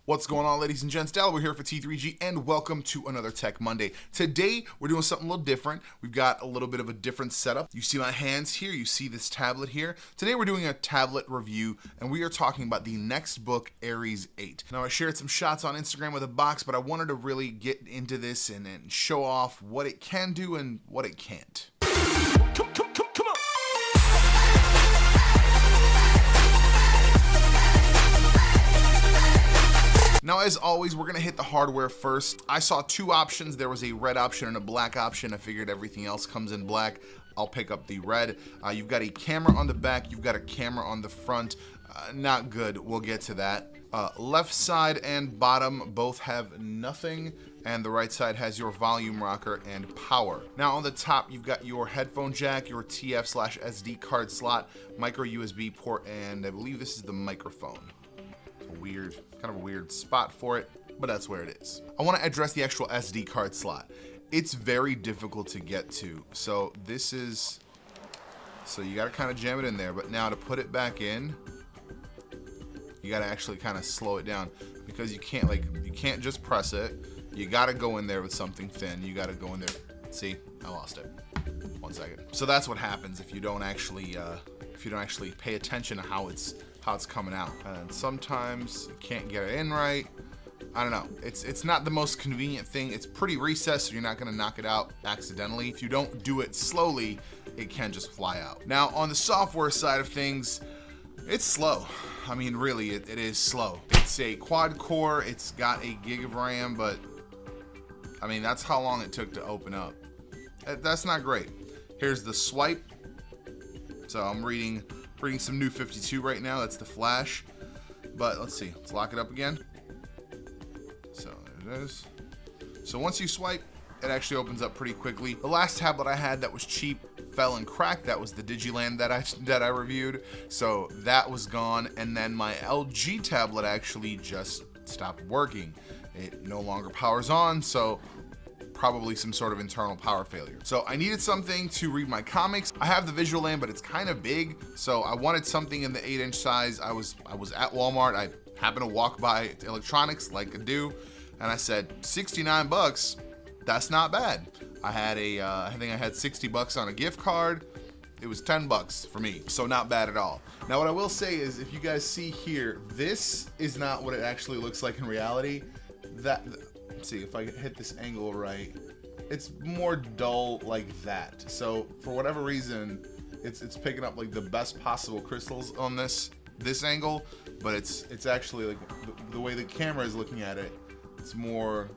What's going on, ladies and gents? We're here for T3G and welcome to another Tech Monday. Today, we're doing something a little different. We've got a little bit of a different setup. You see my hands here, you see this tablet here. Today, we're doing a tablet review and we are talking about the Nextbook Ares 8. Now, I shared some shots on Instagram with a box, but I wanted to really get into this and show off what it can do and what it can't. Come on. Now, as always, we're gonna hit the hardware first. I saw two options. There was a red option and a black option. I figured everything else comes in black. I'll pick up the red. You've got a camera on the back. You've got a camera on the front. Not good. We'll get to that. Left side and bottom both have nothing, and the right side has your volume rocker and power. Now on the top, you've got your headphone jack, your TF/SD card slot, micro USB port, and I believe this is the microphone. Kind of a weird spot for it, but that's where it is. I want to address the actual SD card slot. It's very difficult to get to. So you got to kind of jam it in there, but now to put it back in, you got to actually kind of slow it down because you can't just press it. You got to go in there with something thin. You got to go in there. See, I lost it. 1 second. So that's what happens if you don't actually pay attention to how it's coming out. And sometimes you can't get it in right. I don't know. It's not the most convenient thing. It's pretty recessed, so you're not gonna knock it out accidentally. If you don't do it slowly, it can just fly out. Now, on the software side of things, it's slow. I mean, really, it is slow. It's a quad core. It's got a gig of RAM, but I mean, that's how long it took to open up. That's not great. Here's the swipe. So I'm reading some new 52 right now. That's the flash. But let's see. Let's lock it up again. So there it is. So once you swipe, it actually opens up pretty quickly. The last tablet I had that was cheap fell and cracked. That was the Digiland that I reviewed. So that was gone. And then my LG tablet actually just stopped working. It no longer powers on. So probably some sort of internal power failure. So I needed something to read my comics. I have the Visual Land, but it's kind of big. So I wanted something in the 8-inch size. I was at Walmart. I happened to walk by electronics like I do. And I said, 69 bucks, that's not bad. I had I think I had 60 bucks on a gift card. It was 10 bucks for me. So not bad at all. Now what I will say is, if you guys see here, this is not what it actually looks like in reality. Let's see if I hit this angle right. It's more dull like that. So for whatever reason, it's picking up like the best possible crystals on this angle, but it's actually like the way the camera is looking at it, it's more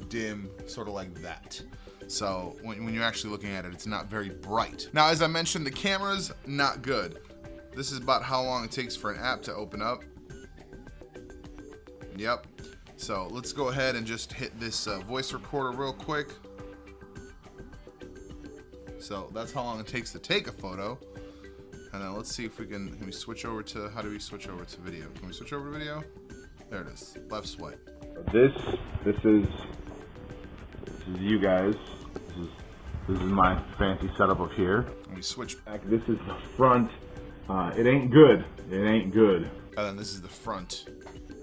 dim, sort of like that. So when you're actually looking at it, it's not very bright. Now, as I mentioned, the camera's not good. This is about how long it takes for an app to open up. Yep. So let's go ahead and just hit this voice recorder real quick. So that's how long it takes to take a photo. And then let's see if can we switch over to, how do we switch over to video? Can we switch over to video? There it is, left swipe. This is you guys. This is my fancy setup up here. And we switch back. This is the front. It ain't good. It ain't good. And then this is the front.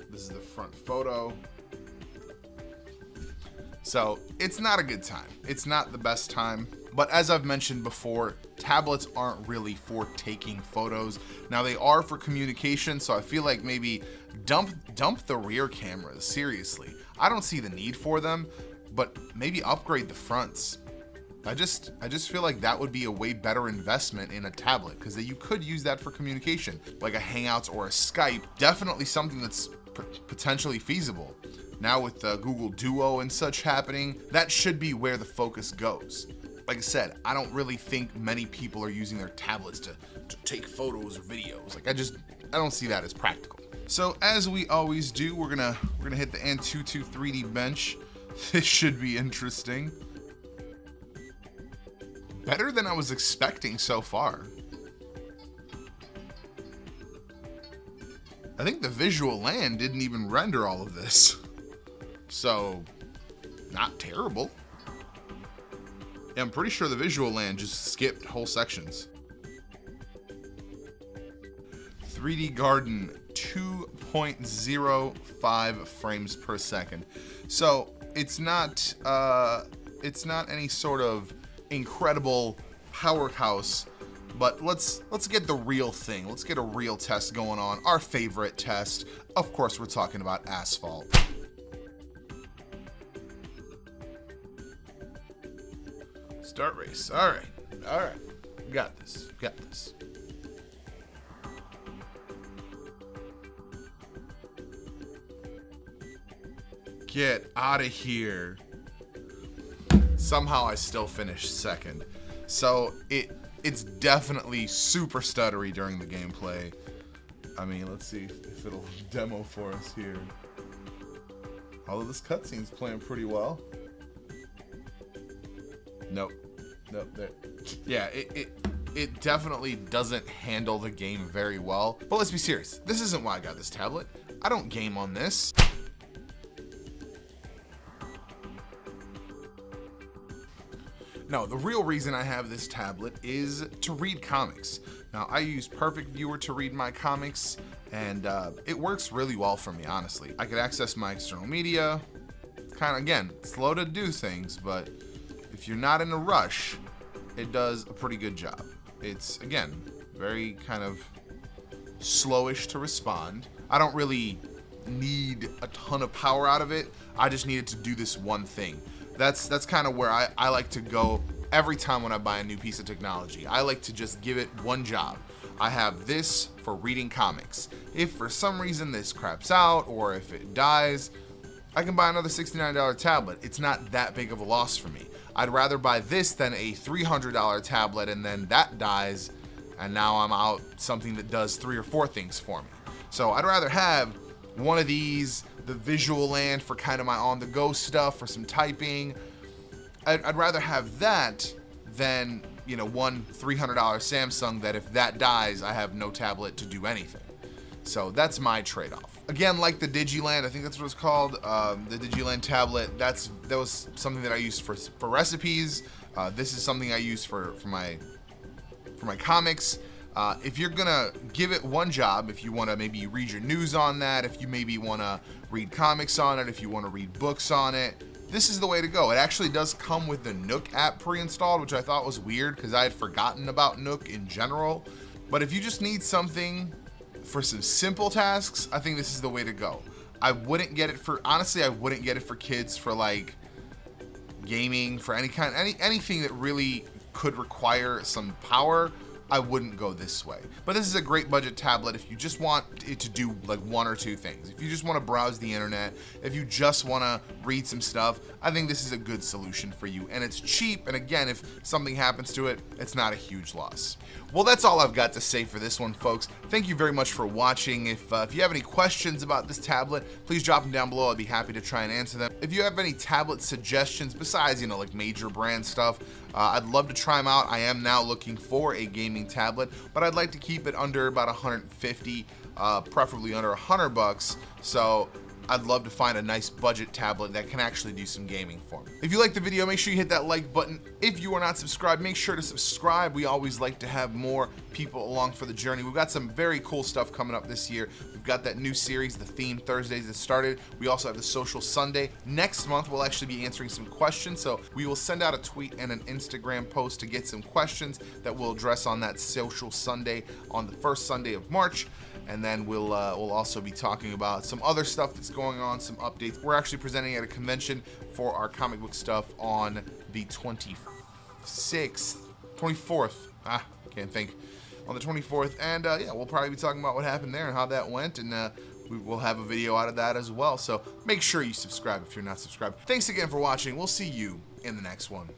This is the front photo. So it's not a good time. It's not the best time. But as I've mentioned before, tablets aren't really for taking photos. Now they are for communication, so I feel like maybe dump the rear cameras, seriously. I don't see the need for them, but maybe upgrade the fronts. I just feel like that would be a way better investment in a tablet, because you could use that for communication, like a Hangouts or a Skype. Definitely something that's potentially feasible. Now with Google Duo and such happening, that should be where the focus goes. Like I said, I don't really think many people are using their tablets to take photos or videos. Like I don't see that as practical. So as we always do, we're gonna hit the Antutu 3D bench. This should be interesting. Better than I was expecting so far. I think the Visual Land didn't even render all of this. So, not terrible. Yeah, I'm pretty sure the Visual Land just skipped whole sections. 3D Garden 2.05 frames per second. So it's not any sort of incredible powerhouse, but let's get the real thing. Let's get a real test going on. Our favorite test. Of course, we're talking about Asphalt. Start race. All right. Got this. Get out of here. Somehow I still finished second. So it's definitely super stuttery during the gameplay. I mean, let's see if it'll demo for us here. Although this cutscene's playing pretty well. Nope. There. Yeah, it definitely doesn't handle the game very well. But let's be serious. This isn't why I got this tablet. I don't game on this. No, the real reason I have this tablet is to read comics. Now, I use Perfect Viewer to read my comics, and it works really well for me, honestly. I could access my external media. Kind of, again, slow to do things, but if you're not in a rush, it does a pretty good job. It's, again, very kind of slowish to respond. I don't really need a ton of power out of it. I just needed to do this one thing. That's kind of where I like to go every time when I buy a new piece of technology. I like to just give it one job. I have this for reading comics. If for some reason this craps out or if it dies, I can buy another $69 tablet. It's not that big of a loss for me. I'd rather buy this than a $300 tablet and then that dies and now I'm out something that does 3 or 4 things for me. So I'd rather have one of these, the Visual Land for kind of my on-the-go stuff for some typing. I'd rather have that than, you know, one $300 Samsung that if that dies, I have no tablet to do anything. So that's my trade-off. Again, like the Digiland, I think that's what it's called, the Digiland tablet, that was something that I used for recipes. This is something I use for my comics. If you're gonna give it one job, if you want to maybe read your news on that, if you maybe want to read comics on it, if you want to read books on it, this is the way to go. It actually does come with the Nook app pre-installed, which I thought was weird because I had forgotten about Nook in general. But if you just need something for some simple tasks, I think this is the way to go. I wouldn't get it for, honestly, I wouldn't get it for kids for like gaming, for anything that really could require some power. I wouldn't go this way. But this is a great budget tablet if you just want it to do like 1 or 2 things. If you just want to browse the internet, if you just want to read some stuff, I think this is a good solution for you. And it's cheap, and again, if something happens to it, it's not a huge loss. Well, that's all I've got to say for this one, folks. Thank you very much for watching. If you have any questions about this tablet, please drop them down below. I'd be happy to try and answer them. If you have any tablet suggestions besides, you know, like major brand stuff, I'd love to try them out. I am now looking for a gaming tablet, but I'd like to keep it under about 150, preferably under $100. So I'd love to find a nice budget tablet that can actually do some gaming for me. If you liked the video, make sure you hit that like button. If you are not subscribed, make sure to subscribe. We always like to have more people along for the journey. We've got some very cool stuff coming up this year. We've got that new series, the Theme Thursdays, that started. We also have the Social Sunday. Next month, we'll actually be answering some questions. So we will send out a tweet and an Instagram post to get some questions that we'll address on that Social Sunday on the first Sunday of March. And then we'll also be talking about some other stuff that's going on, some updates. We're actually presenting at a convention for our comic book stuff on the 24th. Can't think. On the 24th, and yeah, we'll probably be talking about what happened there and how that went, and we will have a video out of that as well. So make sure you subscribe if you're not subscribed. Thanks again for watching. We'll see you in the next one.